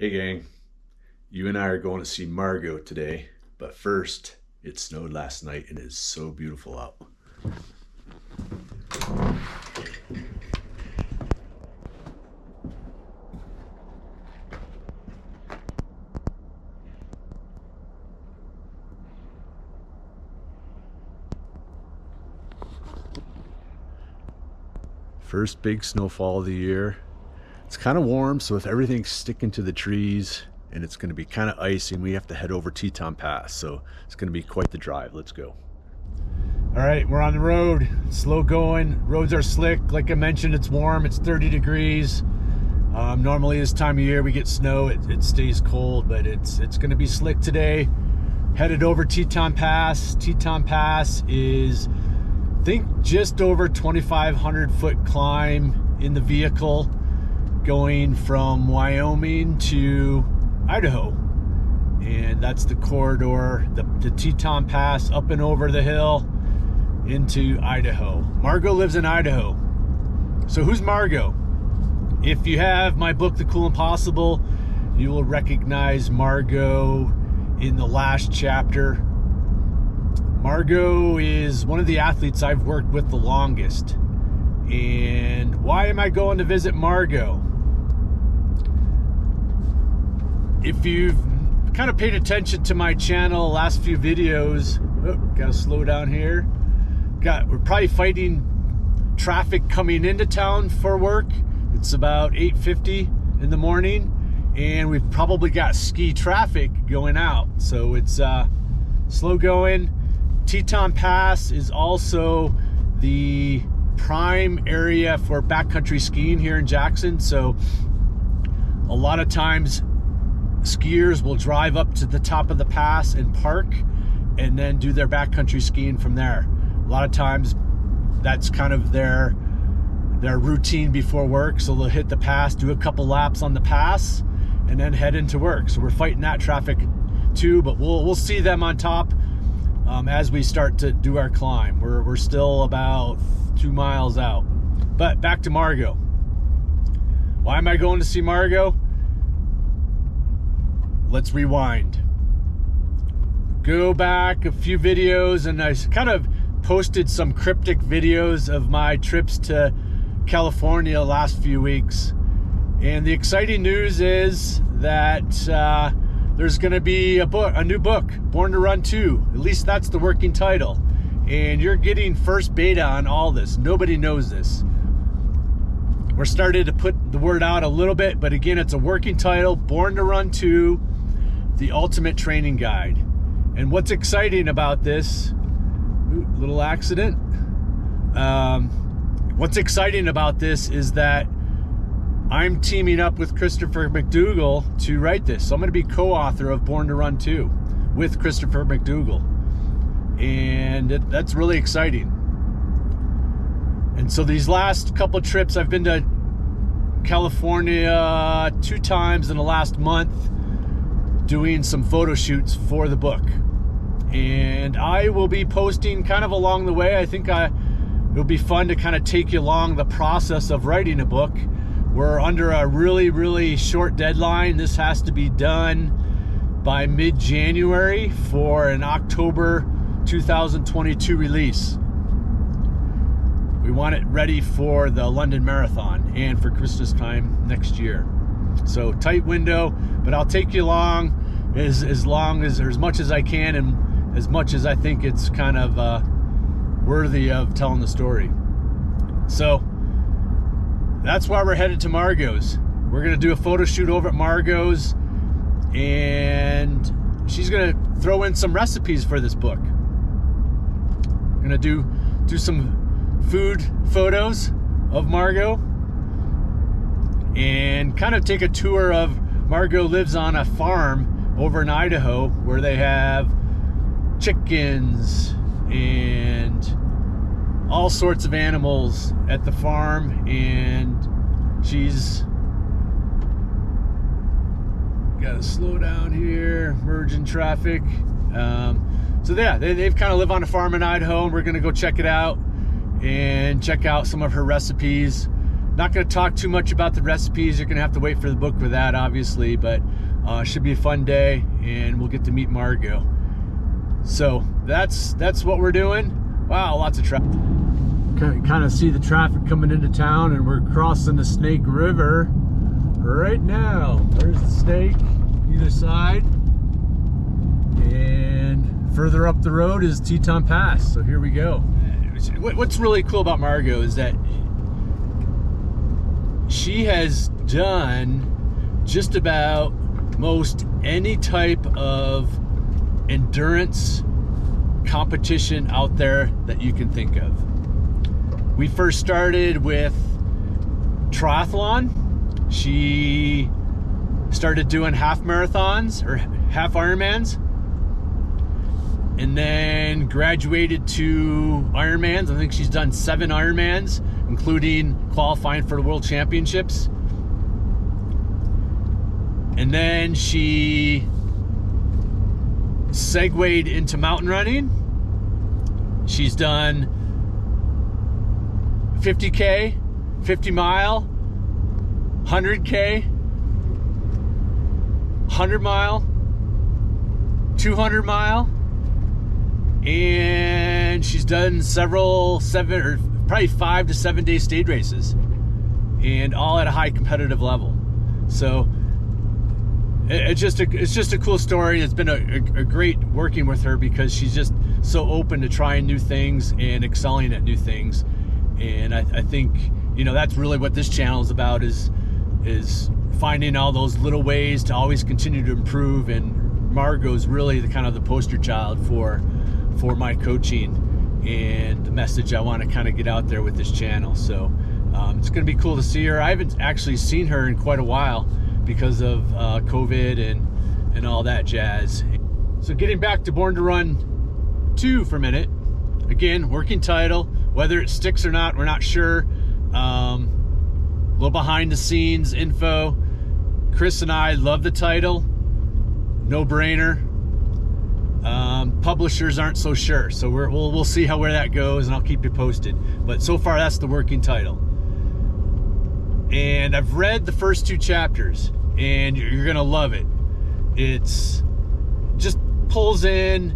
Hey gang, you and I are going to see Margot today, but first, it snowed last night and it is so beautiful out. First big snowfall of the year. It's kind of warm, so if everything's sticking to the trees and it's going to be kind of icy, and we have to head over Teton Pass, so it's going to be quite the drive. Let's go. All right, we're on the road. Slow going. Roads are slick. Like I mentioned, it's warm. It's 30 degrees. Normally this time of year we get snow. It stays cold, but it's going to be slick today. Headed over Teton Pass. Teton Pass is, I think, just over 2,500 foot climb in the vehicle, going from Wyoming to Idaho. And that's the corridor, the Teton Pass, up and over the hill into Idaho. Margot lives in Idaho. So who's Margot? If you have my book, The Cool Impossible, you will recognize Margot in the last chapter. Margot is one of the athletes I've worked with the longest. And why am I going to visit Margot? If you've kind of paid attention to my channel, last few videos, gotta slow down here. We're probably fighting traffic coming into town for work. It's about 8:50 in the morning, and we've probably got ski traffic going out. So it's slow going. Teton Pass is also the prime area for backcountry skiing here in Jackson. So a lot of times skiers will drive up to the top of the pass and park and then do their backcountry skiing from there. A lot of times that's kind of their routine before work. So they'll hit the pass, do a couple laps on the pass, and then head into work. So we're fighting that traffic too, but we'll see them on top as we start to do our climb. We're still about 2 miles out. But back to Margot. Why am I going to see Margot? Let's rewind. Go back a few videos, and I kind of posted some cryptic videos of my trips to California last few weeks. And the exciting news is that there's going to be a new book, Born to Run 2. At least that's the working title. And you're getting first beta on all this. Nobody knows this. We're starting to put the word out a little bit, but again, it's a working title, Born to Run 2, the ultimate training guide. And what's exciting about this, little accident. What's exciting about this is that I'm teaming up with Christopher McDougall to write this. So I'm going to be co-author of Born to Run 2 with Christopher McDougall. And that's really exciting. And so these last couple trips, I've been to California 2 times in the last month, doing some photo shoots for the book. And I will be posting kind of along the way. I think it'll be fun to kind of take you along the process of writing a book. We're under a really, really short deadline. This has to be done by mid-January for an October 2022 release. We want it ready for the London Marathon and for Christmas time next year. So tight window, but I'll take you along as long as, or as much as I can, and as much as I think it's kind of worthy of telling the story. So that's why we're headed to Margot's. We're gonna do a photo shoot over at Margot's, and she's gonna throw in some recipes for this book. We're gonna do some food photos of Margot and kind of take a tour of. Margot lives on a farm over in Idaho where they have chickens and all sorts of animals at the farm, and she's gotta slow down here, merging traffic. So yeah, they've kind of live on a farm in Idaho, and we're gonna go check it out and check out some of her recipes. Not going to talk too much about the recipes. You're going to have to wait for the book for that, obviously, but should be a fun day, and we'll get to meet Margot. So that's what we're doing. Wow, lots of traffic. Kind of see the traffic coming into town, and we're crossing the Snake River right now. There's the Snake, either side. And further up the road is Teton Pass. So here we go. What's really cool about Margot is that she has done just about most any type of endurance competition out there that you can think of. We first started with triathlon. She started doing half marathons or half Ironmans, and then graduated to Ironmans. I think she's done 7 Ironmans, including qualifying for the World Championships. And then she segued into mountain running. She's done 50K, 50 mile, 100K, 100 mile, 200 mile, and she's done several 5 to 7 day stage races, and all at a high competitive level. So it's just a cool story. It's been a great working with her because she's just so open to trying new things and excelling at new things. And I think, you know, that's really what this channel is about, is finding all those little ways to always continue to improve. And Margot's really the kind of the poster child for my coaching and the message I want to kind of get out there with this channel. So it's going to be cool to see her. I haven't actually seen her in quite a while because of COVID and all that jazz. So getting back to Born to Run 2 for a minute. Again, working title. Whether it sticks or not, we're not sure. A little behind the scenes info. Chris and I love the title. No brainer. Publishers aren't so sure, so we'll see where that goes, and I'll keep you posted. But so far, that's the working title. And I've read the first 2 chapters, and you're gonna love it. It's just pulls in,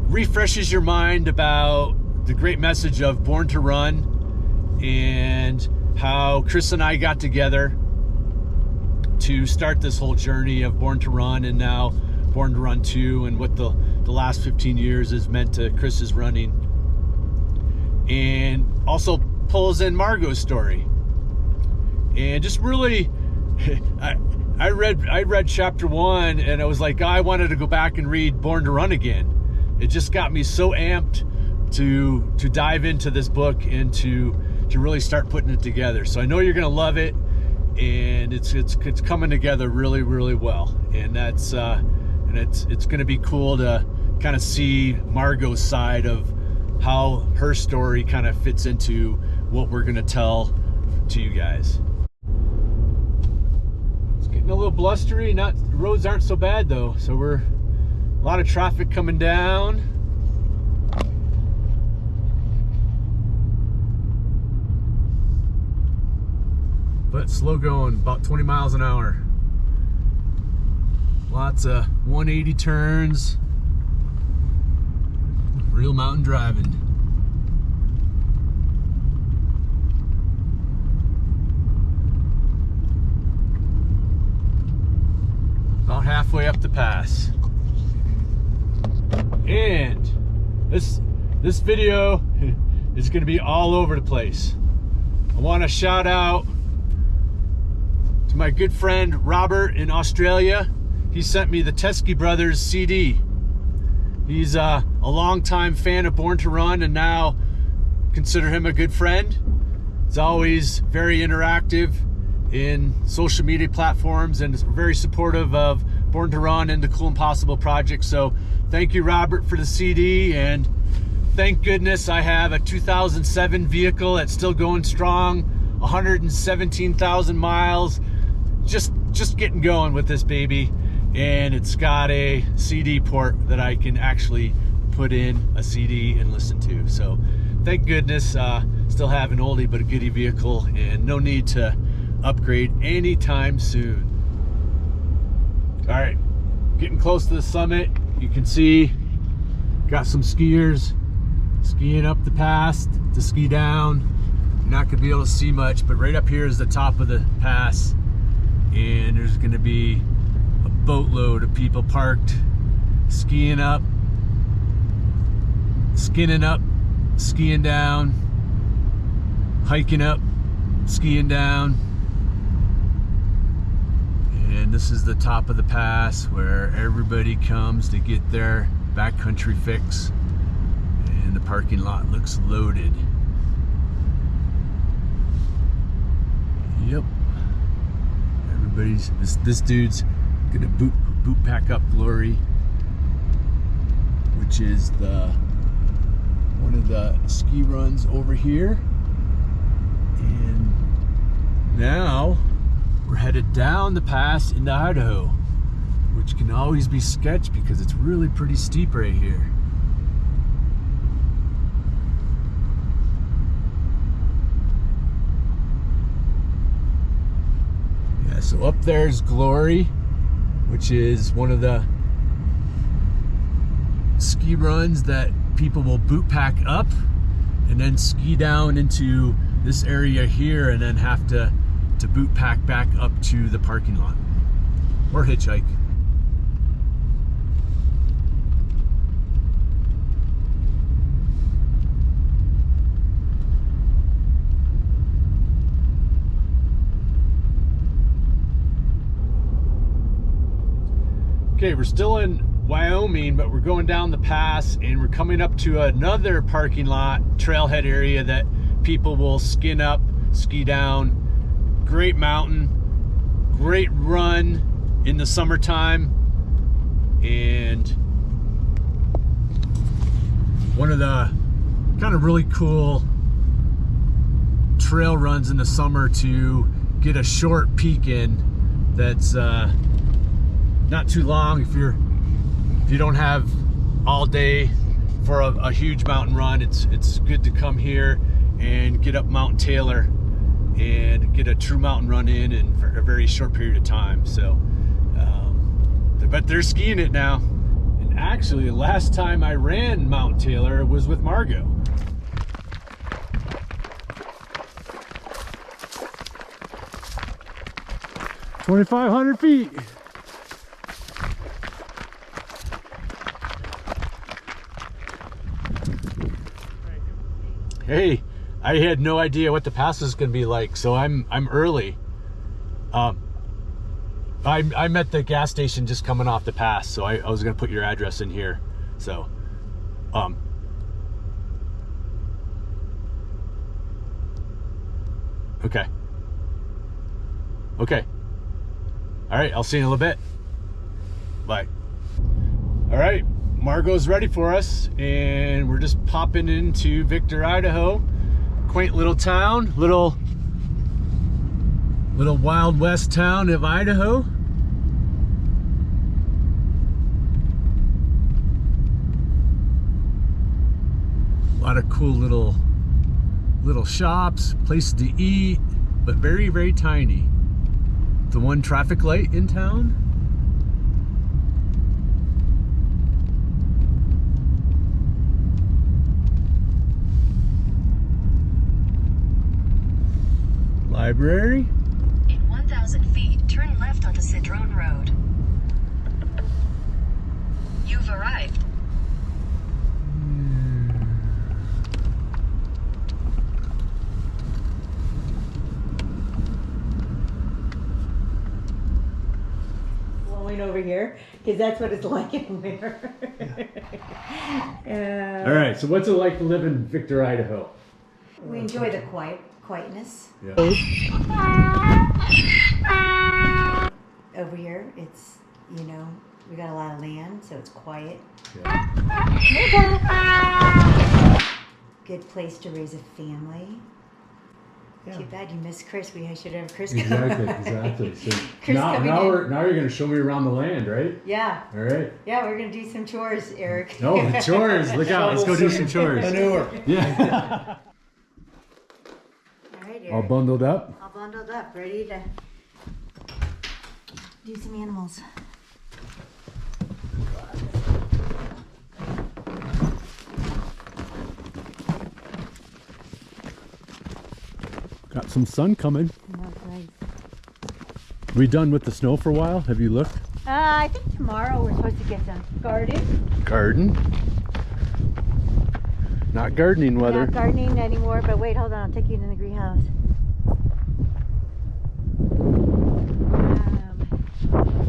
refreshes your mind about the great message of Born to Run, and how Chris and I got together to start this whole journey of Born to Run, and now Born to Run 2, and what the last 15 years has meant to Chris's running. And also pulls in Margot's story. And just really, I read chapter 1, and I was like, I wanted to go back and read Born to Run again. It just got me so amped to dive into this book and to really start putting it together. So I know you're gonna love it, and it's coming together really, really well. And that's and it's gonna be cool to kind of see Margot's side of how her story kind of fits into what we're gonna tell to you guys. It's getting a little blustery. The roads aren't so bad though, so we're a lot of traffic coming down. But slow going, about 20 miles an hour. Lots of 180 turns. Real mountain driving. About halfway up the pass. And this video is going to be all over the place. I want to shout out to my good friend Robert in Australia. He sent me the Teskey Brothers CD. He's a longtime fan of Born to Run, and now consider him a good friend. He's always very interactive in social media platforms and is very supportive of Born to Run and the Cool Impossible project. So thank you, Robert, for the CD, and thank goodness I have a 2007 vehicle that's still going strong, 117,000 miles, just getting going with this baby. And it's got a CD port that I can actually put in a CD and listen to. So thank goodness, still have an oldie but a goodie vehicle, and no need to upgrade anytime soon. All right, getting close to the summit. You can see, got some skiers skiing up the pass to ski down. You're not gonna be able to see much, but right up here is the top of the pass, and there's gonna be a boatload of people parked, skiing up, skinning up, skiing down, hiking up, skiing down. And this is the top of the pass where everybody comes to get their backcountry fix. And the parking lot looks loaded. Yep. Everybody's, this dude's gonna boot pack up Glory, which is one of the ski runs over here. And now we're headed down the pass into Idaho, which can always be sketched because it's really pretty steep right here. Yeah, so up there's Glory, which is one of the ski runs that people will boot pack up and then ski down into this area here and then have to boot pack back up to the parking lot or hitchhike. Okay, we're still in Wyoming, but we're going down the pass and we're coming up to another parking lot, trailhead area that people will skin up, ski down. Great mountain, great run in the summertime, and one of the kind of really cool trail runs in the summer to get a short peak in that's not too long if you don't have all day for a huge mountain run. It's good to come here and get up Mount Taylor and get a true mountain run in for a very short period of time. So but they're skiing it now. And actually the last time I ran Mount Taylor was with Margot. $2,500 feet. Hey, I had no idea what the pass was going to be like, so I'm early. I'm at the gas station just coming off the pass, so I was going to put your address in here. So, okay. Okay. All right, I'll see you in a little bit. Bye. All right, Margot's ready for us, and we're just popping into Victor, Idaho. Quaint little town, little Wild West town of Idaho. A lot of cool little shops, places to eat, but very, very tiny. The one traffic light in town. Library. In 1,000 feet, turn left onto Cedrone Road. You've arrived. Blowing over here, because that's what it's like in there. All right, so what's it like to live in Victor, Idaho? We enjoy the quietness. Yeah. Over here, it's, you know, we got a lot of land, so it's quiet. Yeah. Good place to raise a family. Yeah. Too bad you missed Chris. We should have Chris. Exactly. So Chris now coming in. you're gonna show me around the land, right? Yeah. All right. Yeah, we're gonna do some chores, Eric. No chores. Look out. Let's go do some chores. Manure. Yeah. All right, Eric. All bundled up. All bundled up, ready to do some animals. Got some sun coming. That's nice. We done with the snow for a while? Have you looked? I think tomorrow we're supposed to get some garden. Garden. Not gardening weather. Not gardening anymore, but wait, hold on. I'll take you to the greenhouse.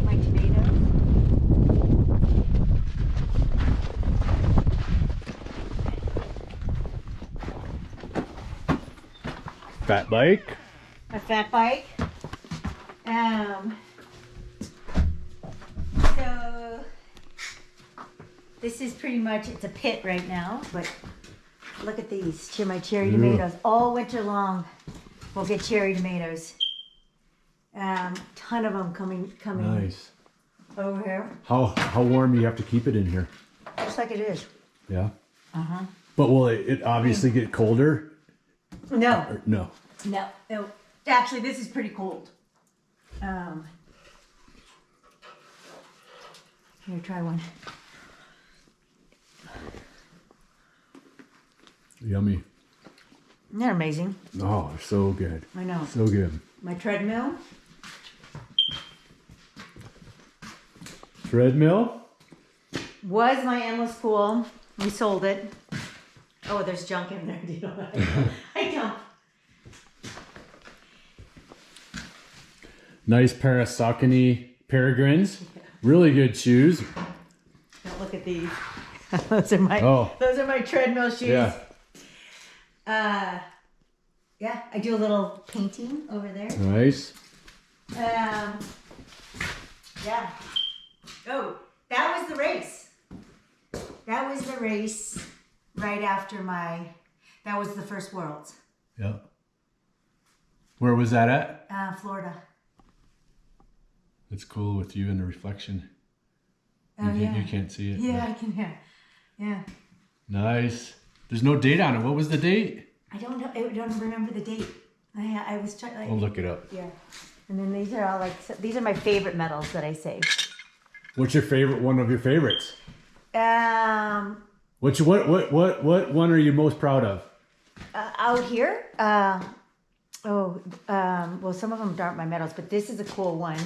My tomatoes. Fat bike. A fat bike. So this is pretty much, it's a pit right now, but look at these, my cherry tomatoes. All winter long we'll get cherry tomatoes. Ton of them coming Nice. over here. How warm do you have to keep it in here? Just like it is. Yeah. Uh-huh. But will it obviously get colder? No. Or, no. No, actually, this is pretty cold. Here, try one. Yummy. Isn't that amazing? Oh, so good. I know. So good. My treadmill. Treadmill. Was my endless pool. We sold it. Oh, there's junk in there. Do you know that? I don't. Nice pair of Saucony Peregrines. Really good shoes. Don't look at these. Those are my treadmill shoes. Yeah. Yeah, I do a little painting over there. Nice. Yeah. Oh, that was the race. That was the race right after that was the first Worlds. Yeah. Where was that at? Florida. It's cool with you in the reflection. Oh, yeah. You can't see it. Yeah, I can hear. Yeah. Nice. There's no date on it. What was the date? I don't know. I don't remember the date. I was trying. I'll look it up. Yeah. And then these are all these are my favorite medals that I saved. What's your favorite? One of your favorites? What one are you most proud of? out here? Well, some of them aren't my medals, but this is a cool one.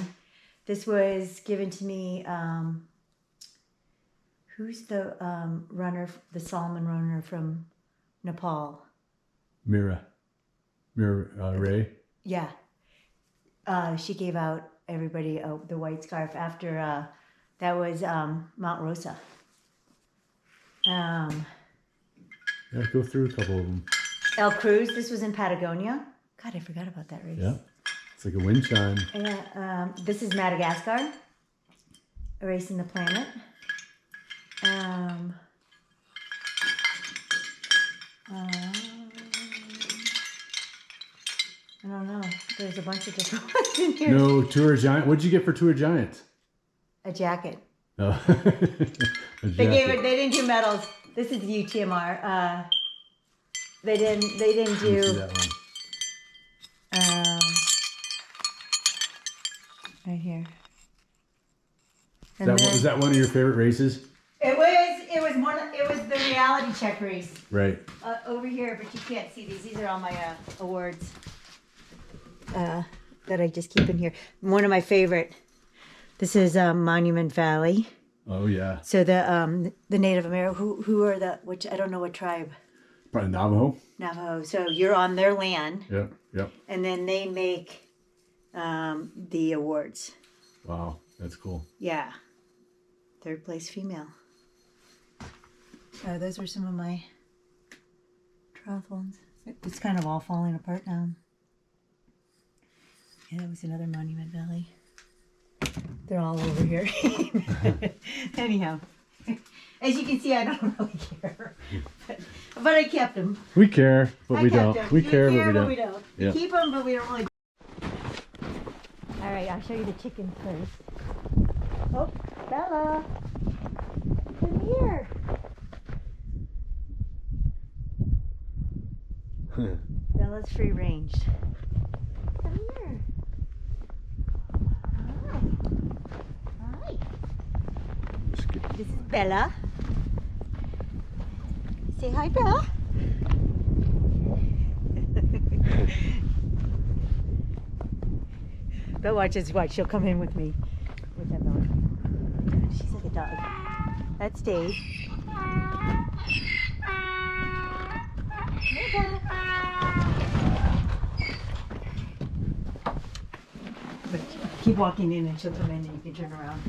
This was given to me. Who's the runner, the Solomon runner from Nepal? Mira Ray. Yeah. She gave out everybody the white scarf after that was Mount Rosa. Yeah, go through a couple of them. El Cruz, this was in Patagonia. God, I forgot about that race. Yeah, it's like a wind chime. This is Madagascar, Erasing the Planet. I don't know. There's a bunch of different ones in here. No, Tour Giant. What'd you get for Tour Giant? A jacket. Oh. They didn't do medals. This is UTMR. They didn't do. See that one. Right here. Was that one of your favorite races? It was the reality check race. Right. Over here, but you can't see these. These are all my awards that I just keep in here. One of my favorite. This is Monument Valley. Oh yeah. So the Native American who are which I don't know what tribe. Probably Navajo. Navajo. So you're on their land. Yep. Yep. And then they make the awards. Wow, that's cool. Yeah. Third place female. Those were some of my triathlons. It's kind of all falling apart now. Yeah, that was another Monument Valley. They're all over here. Anyhow. As you can see, I don't really care. But I kept them. We care, but we don't. Them. We care, but we don't. We Yeah. keep them, but we don't really. All right, I'll show you the chickens first. Oh, Bella, come here. Bella's free range. Come here. Hi. Hi. This is Bella. Say hi, Bella. But watch. She'll come in with me. With that Bella. She's like a dog. That's Dave. Hey, Bella. But keep walking in and she'll come in and you can turn around.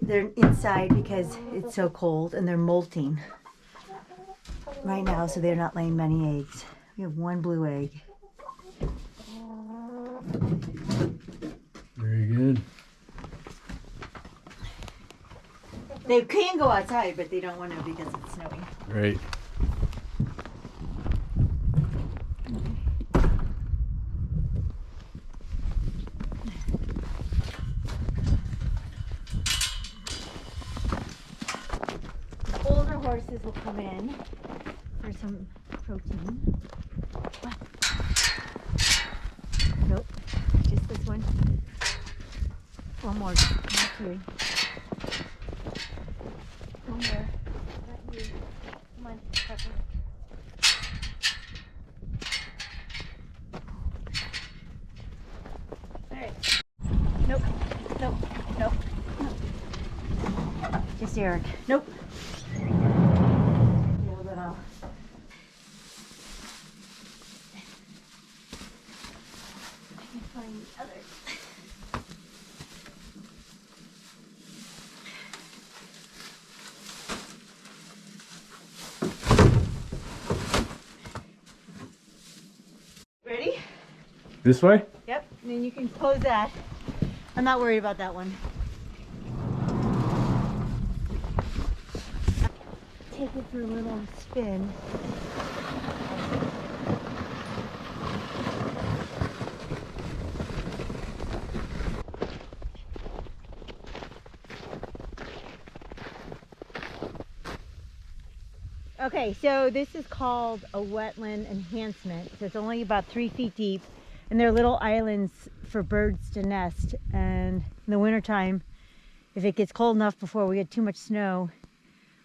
They're inside because it's so cold and they're molting right now, so they're not laying many eggs. We have one blue egg. Very good. They can go outside, but they don't want to because it's snowing. Right. Older horses will come in for some protein. Nope, just this one. One more, not two. One more, not you. Come on, Pepper. All right. Nope, nope, nope. Just Eric. Nope. Ready? This way? Yep, and then you can close that. I'm not worried about that one. Take it for a little spin. Okay, so this is called a wetland enhancement. So it's only about 3 feet deep, and they're little islands for birds to nest. And in the wintertime, if it gets cold enough before we get too much snow,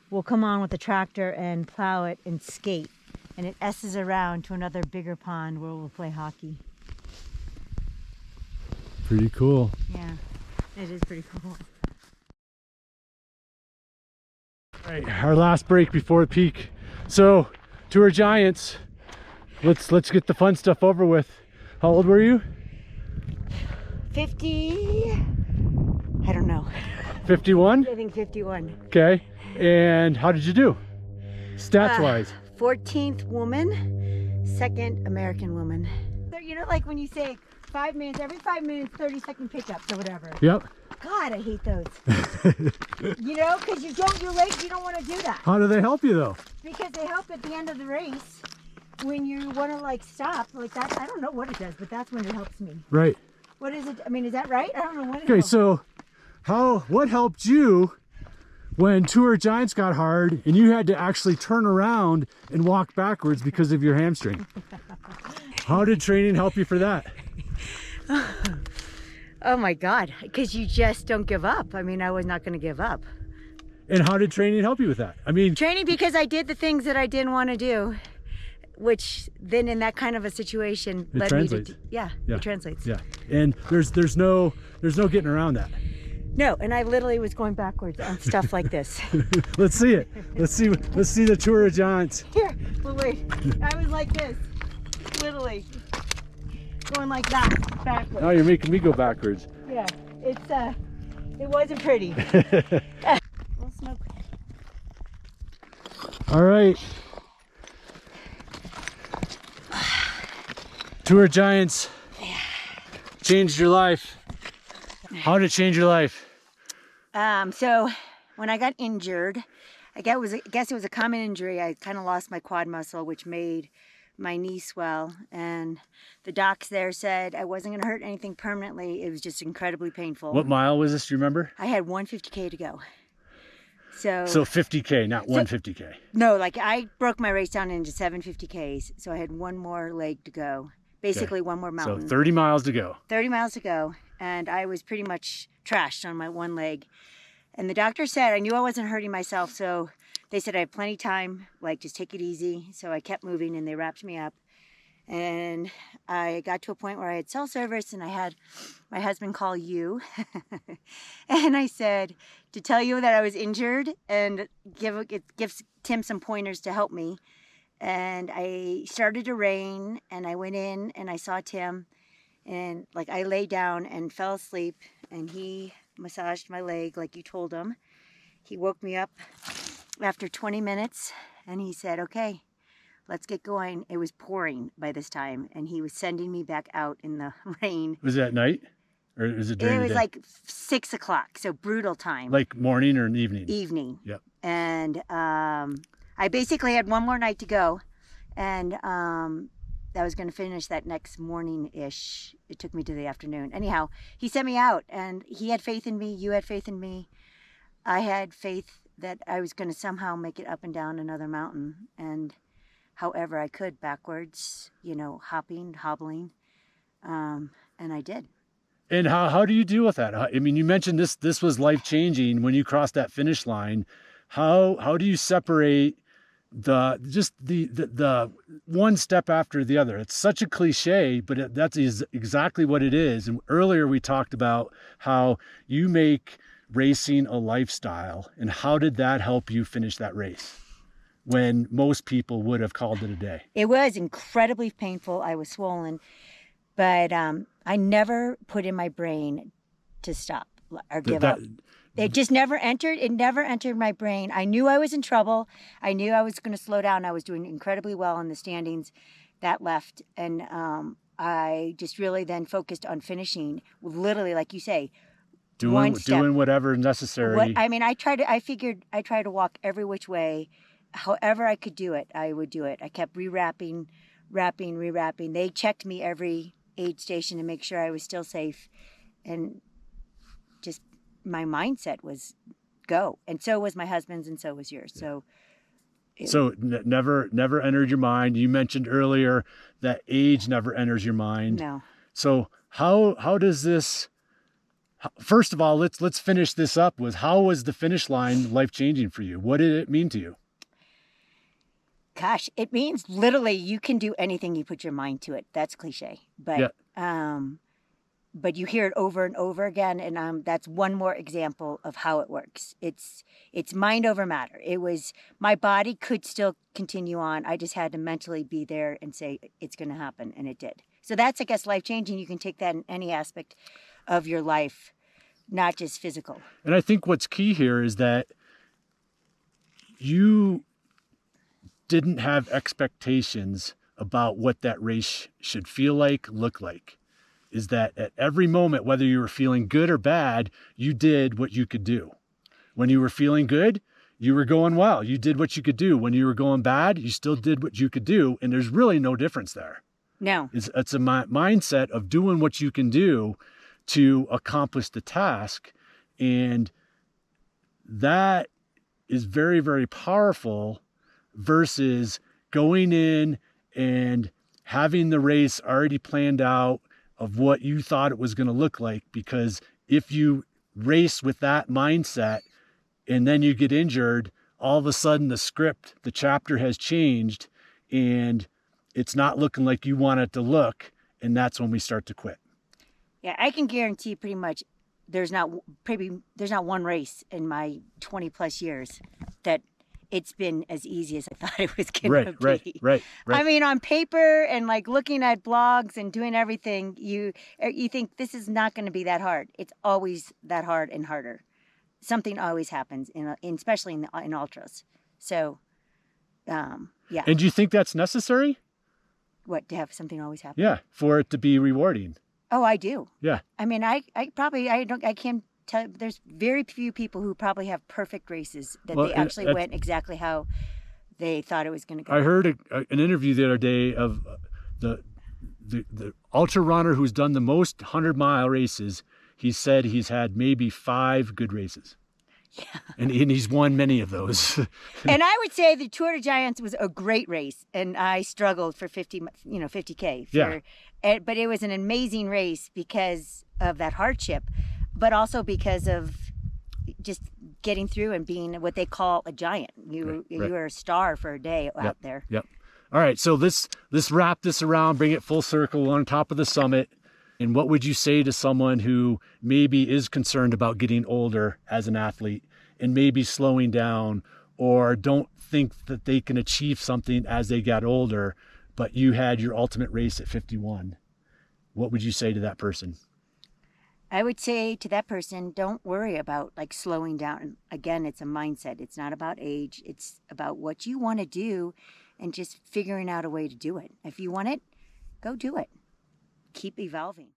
we'll come on with the tractor and plow it and skate. And it S's around to another bigger pond where we'll play hockey. Pretty cool. Yeah, it is pretty cool. All right, our last break before peak. So, Tour Giants. Let's get the fun stuff over with. How old were you? 50. I don't know. 51? I think 51. Okay. And how did you do? Stats wise. 14th woman, 2nd American woman. So, you know, like when you say 5 minutes, every 5 minutes, 30-second pickups or whatever. Yep. God, I hate those. You know, because you don't want to do that. How do they help you though? Because they help at the end of the race when you want to like stop like that. I don't know what it does, but that's when it helps me. Right. What is it? I mean, is that right? I don't know what it Okay, helps. so what helped you when Tour Giants got hard and you had to actually turn around and walk backwards because of your hamstring? How did training help you for that? Oh my God, because you just don't give up. I mean, I was not going to give up. And how did training help you with that? I mean, Training because I did the things that I didn't want to do, which then in that kind of a situation It led translates. me to, yeah, it translates. Yeah. And there's no getting around that. No, and I literally was going backwards on stuff like this. Let's see it. Let's see the Tour of Giants. Here, well wait, I was like this, literally going like that, backwards. Now you're making me go backwards. Yeah, it wasn't pretty. Little smoke. All right. Tour Giants. changed your life? How did it change your life? So when I got injured, I guess it was a common injury. I kind of lost my quad muscle, which made my knee swell. And the docs there said I wasn't going to hurt anything permanently. It was just incredibly painful. What mile was this? Do you remember? I had 150K to go. So 50K, not 150K. No, like I broke my race down into 750Ks. So I had one more leg to go. Basically one more mountain. So 30 miles to go. 30 miles to go. And I was pretty much trashed on my one leg. And the doctor said, I knew I wasn't hurting myself, so they said I have plenty of time, like just take it easy. So I kept moving and they wrapped me up. And I got to a point where I had cell service and I had my husband call you. And I said, to tell you that I was injured and give Tim some pointers to help me. And I started to rain and I went in and I saw Tim and like I lay down and fell asleep and he massaged my leg like you told him. He woke me up after 20 minutes and he said, okay, let's get going. It was pouring by this time and he was sending me back out in the rain. Was it at night or was it during the day? It was like 6 o'clock, so brutal time. Like morning or evening? Evening. Yep. And I basically had one more night to go and I was going to finish that next morning-ish. It took me to the afternoon. Anyhow, he sent me out and he had faith in me. You had faith in me. I had faith that I was going to somehow make it up and down another mountain. And however I could, backwards, you know, hopping, hobbling. And I did. And how do you deal with that? I mean, you mentioned this was life-changing when you crossed that finish line. How do you separate the one step after the other? It's such a cliche, but that is exactly what it is. And earlier we talked about how you make racing a lifestyle, and how did that help you finish that race when most people would have called it a day? It was incredibly painful. I was swollen, but I never put in my brain to stop or give up. It just never entered. It never entered my brain. I knew I was in trouble. I knew I was going to slow down. I was doing incredibly well in the standings. That left. And I just really then focused on finishing, literally, like you say, doing whatever necessary. I figured I tried to walk every which way. However I could do it, I would do it. I kept rewrapping. They checked me every aid station to make sure I was still safe. And just my mindset was go. And so was my husband's and so was yours. So never entered your mind. You mentioned earlier that age never enters your mind. No. So how does this, first of all, let's finish this up with how was the finish line life-changing for you? What did it mean to you? Gosh, it means literally you can do anything you put your mind to it. That's cliche. But but you hear it over and over again, and that's one more example of how it works. It's mind over matter. It was, my body could still continue on. I just had to mentally be there and say it's going to happen, and it did. So that's, I guess, life-changing. You can take that in any aspect of your life, not just physical. And I think what's key here is that you didn't have expectations about what that race should feel like, look like. Is that at every moment, whether you were feeling good or bad, you did what you could do. When you were feeling good, you were going well. You did what you could do. When you were going bad, you still did what you could do. And there's really no difference there. No. It's a mindset of doing what you can do to accomplish the task. And that is very, very powerful versus going in and having the race already planned out of what you thought it was going to look like. Because if you race with that mindset and then you get injured, all of a sudden the chapter has changed and it's not looking like you want it to look. And that's when we start to quit. Yeah, I can guarantee pretty much there's not one race in my 20 plus years that it's been as easy as I thought it was going to be. Right. I mean, on paper and like looking at blogs and doing everything, you think this is not going to be that hard. It's always that hard and harder. Something always happens, especially in ultras. So, yeah. And do you think that's necessary? What, to have something always happen? Yeah, for it to be rewarding. Oh, I do. Yeah. I mean, I can't tell. There's very few people who probably have perfect races that Well, they actually went exactly how they thought it was going to go. I heard an interview the other day of the ultra runner who's done the most 100-mile races. He said he's had maybe 5 good races. Yeah. And he's won many of those. And I would say the Tour de Giants was a great race, and I struggled for 50K. Yeah. But it was an amazing race because of that hardship, but also because of just getting through and being what they call a giant. You were a star for a day out there. Yep. All right, so let's wrap this around, bring it full circle. We're on top of the summit. And what would you say to someone who maybe is concerned about getting older as an athlete and maybe slowing down, or don't think that they can achieve something as they got older, but you had your ultimate race at 51? What would you say to that person? I would say to that person, don't worry about like slowing down. Again, it's a mindset. It's not about age. It's about what you want to do and just figuring out a way to do it. If you want it, go do it. Keep evolving.